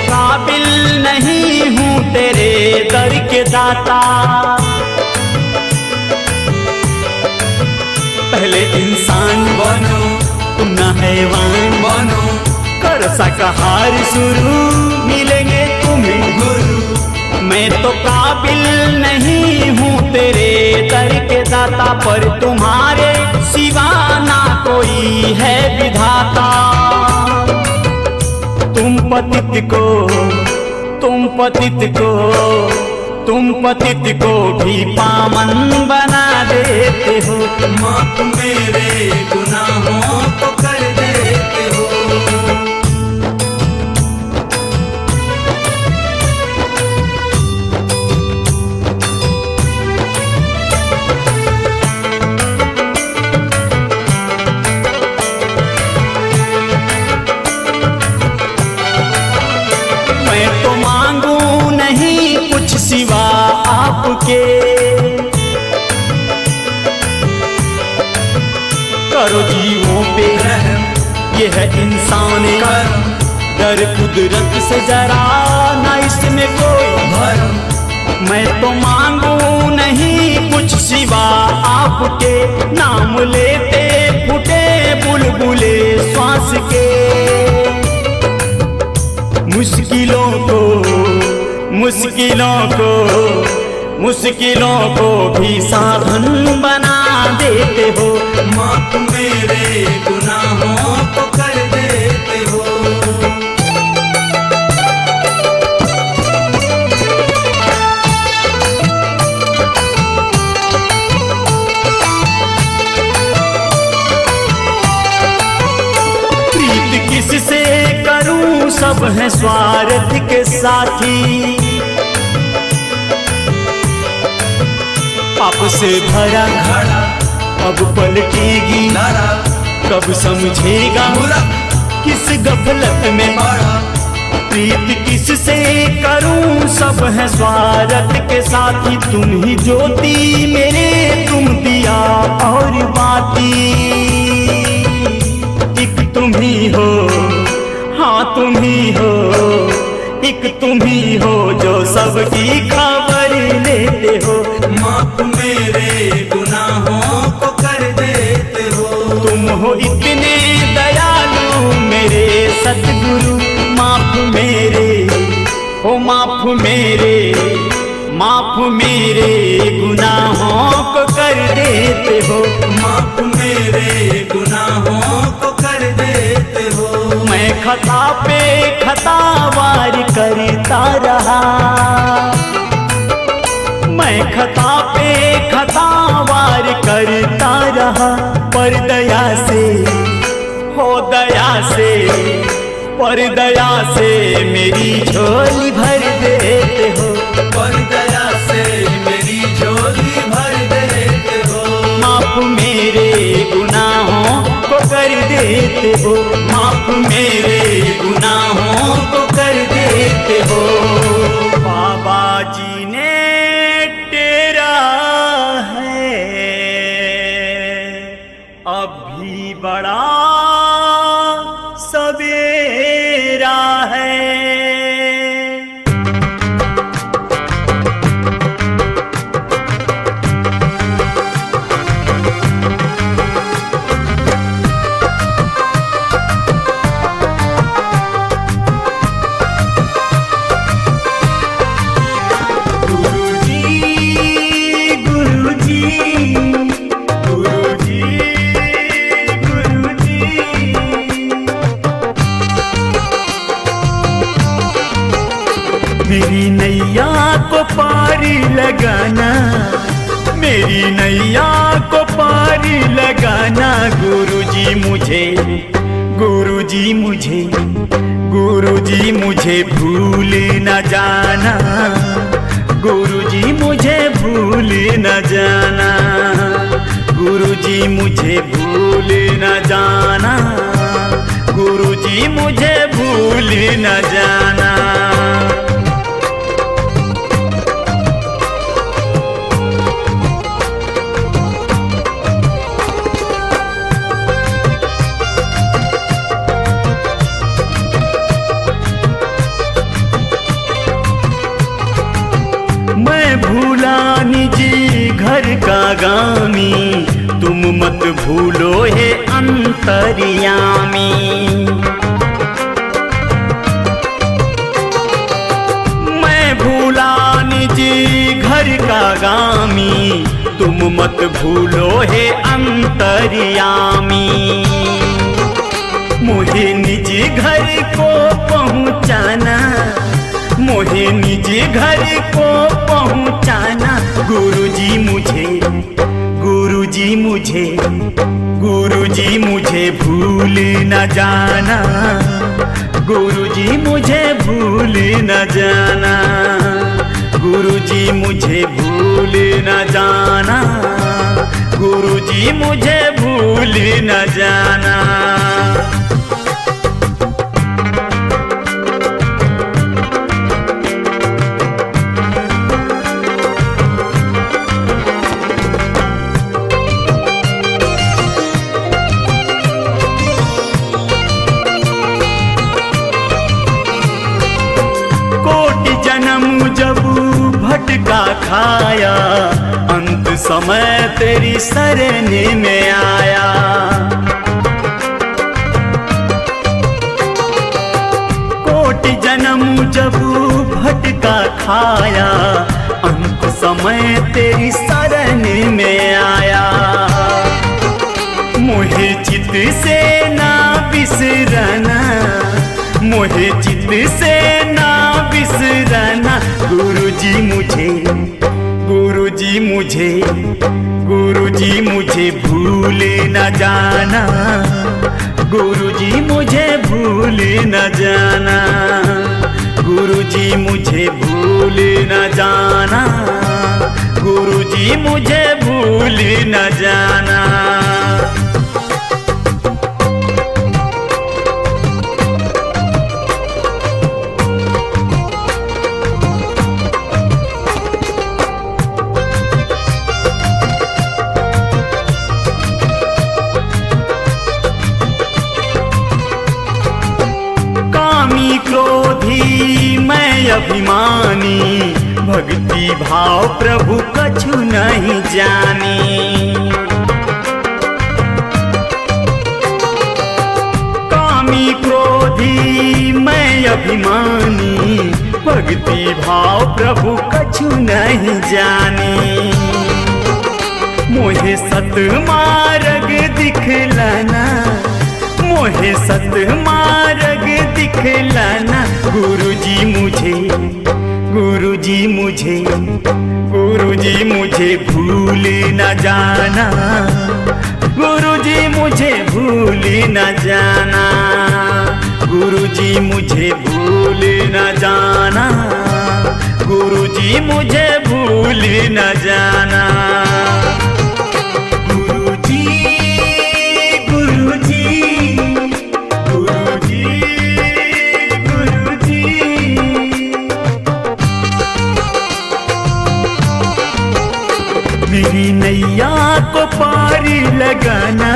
काबिल नहीं हूँ तेरे दर के दाता, पहले इंसान बनो तुम न हैवान बनो, कर शाकाहार शुरू मिलेंगे तुम्हें गुरु। मैं तो काबिल नहीं हूँ तेरे दर के दाता, पर तुम्हारे सिवा ना कोई है विधाता। तुम पतित को तुम पतित को तुम पतित को भी पावन बना देते हो, माफ मेरे गुनाहों को कर देते हो। करो जीवों पे ये है इंसान डर कुदरत से जरा ना इसमें कोई भरम। मैं तो मांगू नहीं कुछ सिवा आपके, नाम लेते फूटे बुलबुले श्वास के। मुश्किलों को भी साधन बना देते हो। माफ मेरे गुनाहों को कर देते हो। प्रीत किससे करूं सब है स्वार्थ के साथी। पाप से भरा घड़ा अब पलटेगी, कब समझेगा किस गफलत में पड़ा। प्रीत किससे करूं सब है स्वार्थ के साथी। तुम ही ज्योति मेरे तुम दिया और बाती। एक तुम ही हो, हाँ तुम ही हो, एक तुम ही हो जो सबकी खबर लेते हो। माफ मेरे गुनाहों को कर देते हो। तुम हो इतने दयालु मेरे सतगुरु। माफ मेरे हो, माफ मेरे गुनाहों को कर देते हो। माफ मेरे गुनाहों को कर देते हो। मैं खता पे खता वार करता रहा, मैं खता पे खता वार करता रहा। पर दया से हो, दया से, पर दया से मेरी झोली भर देते हो। पर दया से मेरी झोली भर देते हो। माफ मेरे गुनाहों को कर देते हो। माफ मेरे गुनाहों को कर देते हो। बाबा जी ने तेरा है अभी बड़ा सवेरा है। मेरी नैया को पारी लगाना, मेरी नैया को पारी लगाना। गुरुजी मुझे, गुरुजी मुझे, गुरुजी मुझे भूल न जाना। गुरुजी मुझे भूल न जाना। गुरुजी मुझे भूल न जाना। गुरुजी मुझे भूल न जाना। भूला निजी घर का गामी, तुम मत भूलो हे अंतर्यामी। मैं भूला निजी घर का गामी, तुम मत भूलो हे अंतर्यामी। मुझे निजी घर को पहुँचाना, मुझे निजी घर को पहुँचाना। गुरुजी मुझे, गुरुजी मुझे, गुरुजी मुझे भूल न जाना। गुरुजी मुझे भूल न जाना। गुरुजी मुझे भूल न जाना। गुरुजी मुझे भूल न जाना। जब भटका खाया, अंत समय तेरी शरण में आया। कोटि जन्म जब भटका खाया, अंत समय तेरी शरण में आया। मोहे चित से ना बिसरना, मोहे चित से ना बिसरना। गुरुजी मुझे, गुरुजी मुझे, गुरुजी मुझे भूल न जाना। गुरुजी मुझे भूल न जाना। गुरुजी मुझे भूल न जाना। गुरुजी मुझे भूल न जाना। क्रोधी मैं अभिमानी, भक्ति भाव प्रभु कछु नहीं जानी। कामी क्रोधी मैं अभिमानी, भक्ति भाव प्रभु कछु नहीं जानी। मोहे सत मार्ग दिखलाना, मोहे सत मार्ग दिखलाना। गुरुजी मुझे, गुरुजी मुझे, गुरुजी मुझे भूल न जाना। गुरुजी मुझे भूल न जाना। गुरुजी मुझे भूल न जाना। गुरुजी मुझे भूल न जाना। गुरुजी, गुरुजी, मेरी नैया को पारी लगाना,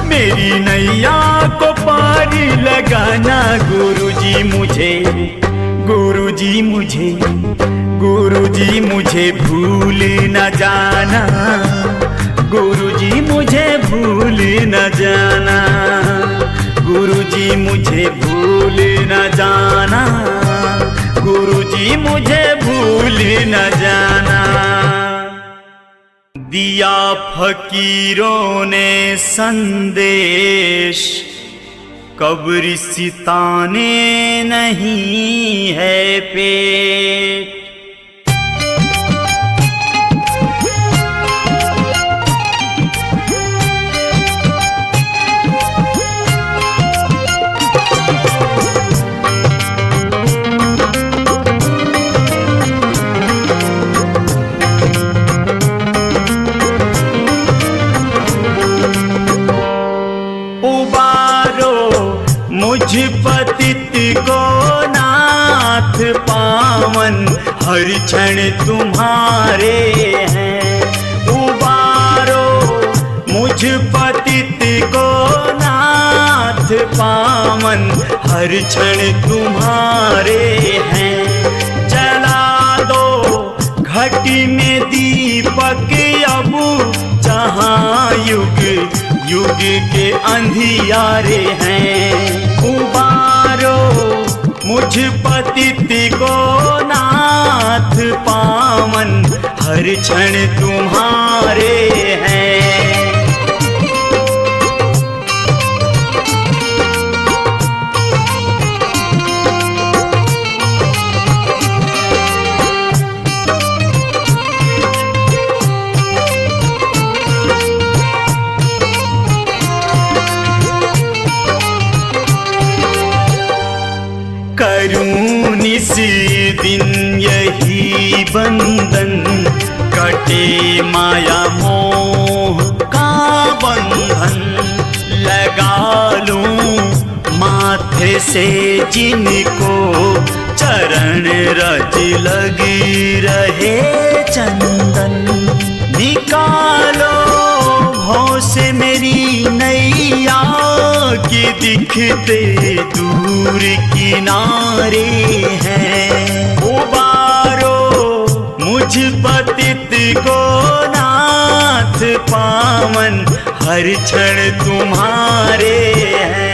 मेरी नैया को पारी लगाना। गुरुजी मुझे, गुरुजी मुझे, गुरुजी मुझे भूल न जाना। गुरुजी मुझे भूल न जाना। गुरुजी मुझे भूल न जाना। गुरुजी मुझे भूल न जाना। दिया फकीरों ने संदेश, कब्र सिताने नहीं है पेट। मुझ पतित को नाथ पावन, हर क्षण तुम्हारे हैं। उबारो मुझ पतित को नाथ पावन, हर क्षण तुम्हारे हैं। जला दो घटी में दीपक अब, जहाँ युग युग के अंधियारे हैं। उबारो मुझ पतित को नाथ पावन, हर क्षण तुम्हारे हैं। करूं निस दिन यही बंधन, कटे माया मोह का बंधन। लगा लूं माथे से जिनको, चरण रज लगी रहे चंदन। निकालो भव से मेरी नैया, कि दिखते दूर किनारे हैं। मुझ पतित को नाथ पावन हर क्षण तुम्हारे हैं।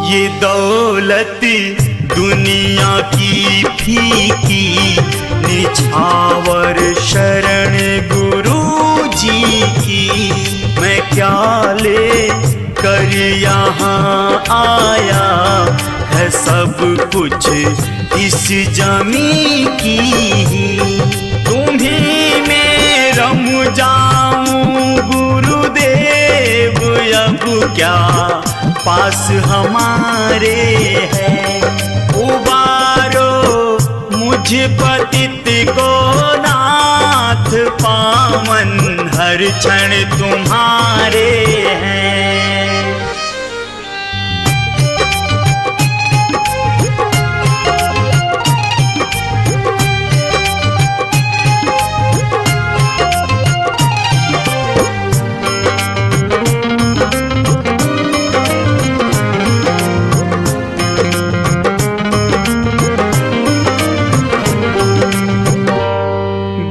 ये दौलत दुनिया की फीकी निछावर शरण गुरु जी की। मैं क्या ले कर यहाँ आया है सब कुछ इस जमी की। तुम्ही में रम जाऊं गुरुदेव, अब क्या पास हमारे है। उबारो मुझ पतित को नाथ पावन हर क्षण तुम्हारे हैं।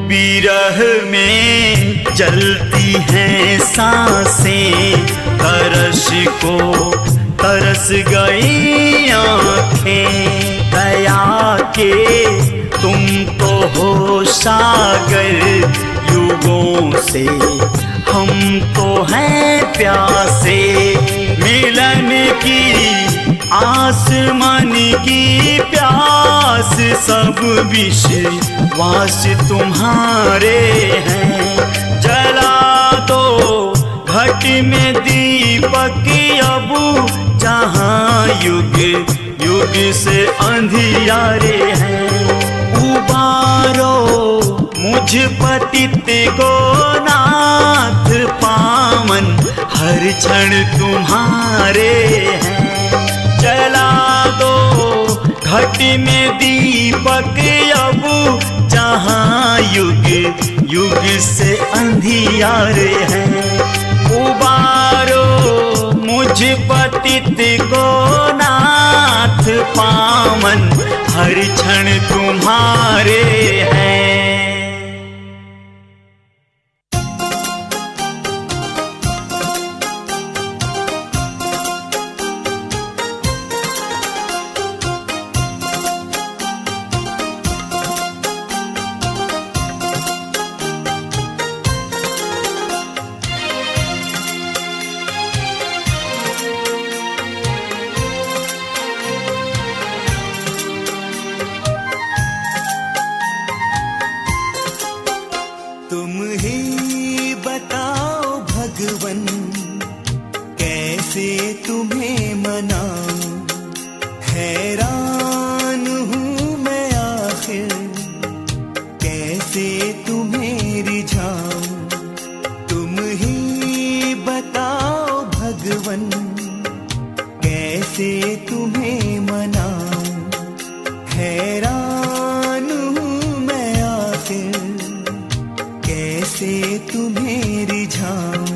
विरह में जलती हैं सांसें, तरस को तरस गई आँखें। दया के तुम तो हो सागर, युगों से हम तो हैं प्यासे। मिलन की आसमान की प्यास, सब विश्वास तुम्हारे हैं। जला दो घट में दीपक अब, जहाँ युग युग से अंधियारे हैं। उबारो मुझ पतित को नाथ पावन हर क्षण तुम्हारे हैं। जला दो घट में दीपक अब, जहाँ युग युग से अंधियारे हैं। उबारो मुझ पतित को नाथ पावन हर क्षण तुम्हारे हैं। तुम ही बताओ भगवन, कैसे तुम्हें मनाऊं। हैरान हूँ मैं आखिर, कैसे तुम्हें रिझाऊं। तुम ही बताओ भगवन, कैसे तुम्हें मनाऊं। हैरान हूँ मैं आखिर, कैसे तुम्हें रिझाऊं।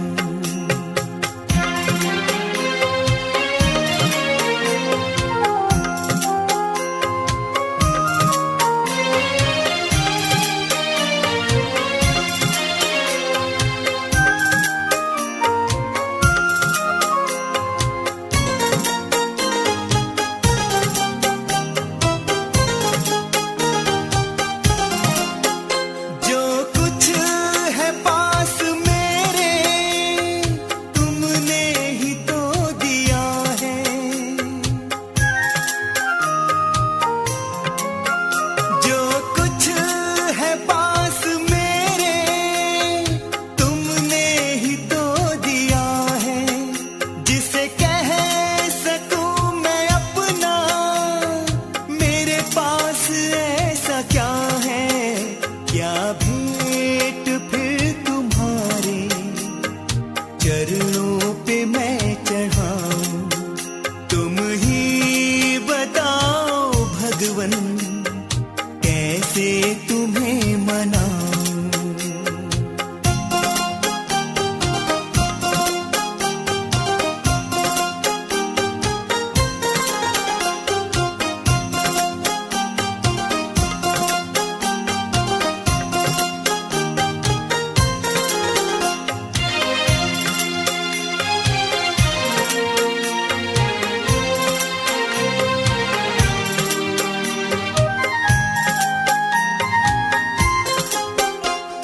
कैसे तुम्हें मनाऊं।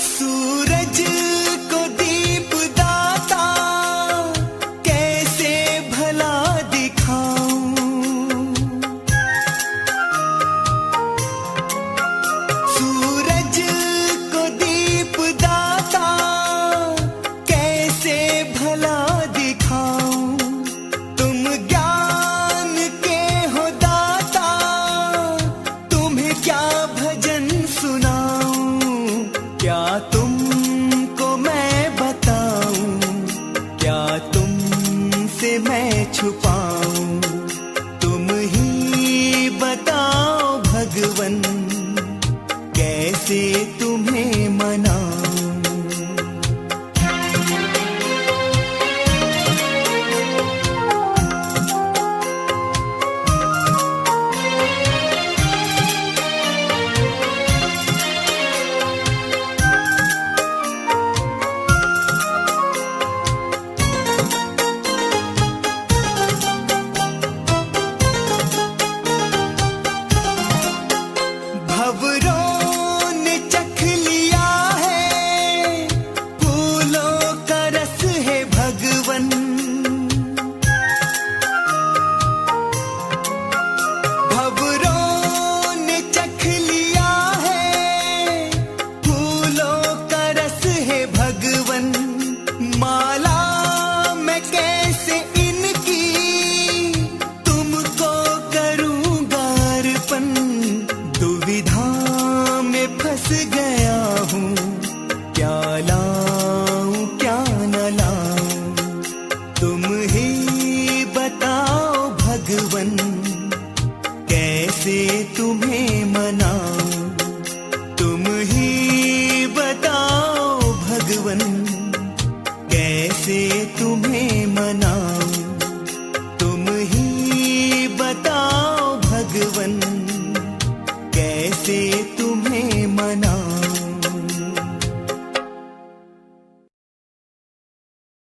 सूरज को दीप दाता कैसे भला दिखाऊं। सूरज को दीप दाता कैसे भला दिखाऊं। तुम ज्ञान के हो दाता, तुम्हें क्या भजन सुनाऊं। क्या तुमको मैं बताऊं, क्या तुमसे मैं छुपाऊं। तुम ही बताओ भगवन, कैसे तुम्हें मनाऊं। भंवरों ने चख लिया है, फूलों का रस है भगवन। भंवरों ने चख लिया है, फूलों का रस है भगवन। माला मैं कैसे इनकी तुमको करूँगा अर्पण। दुविधा में फंस गया हूँ, क्या लाऊं क्या न लाऊं। तुम ही बताओ भगवन, कैसे तुम्हें मनाऊं। तुम ही बताओ भगवन, कैसे तुम्हें मनाऊं। तुम ही बताओ भगवन, कैसे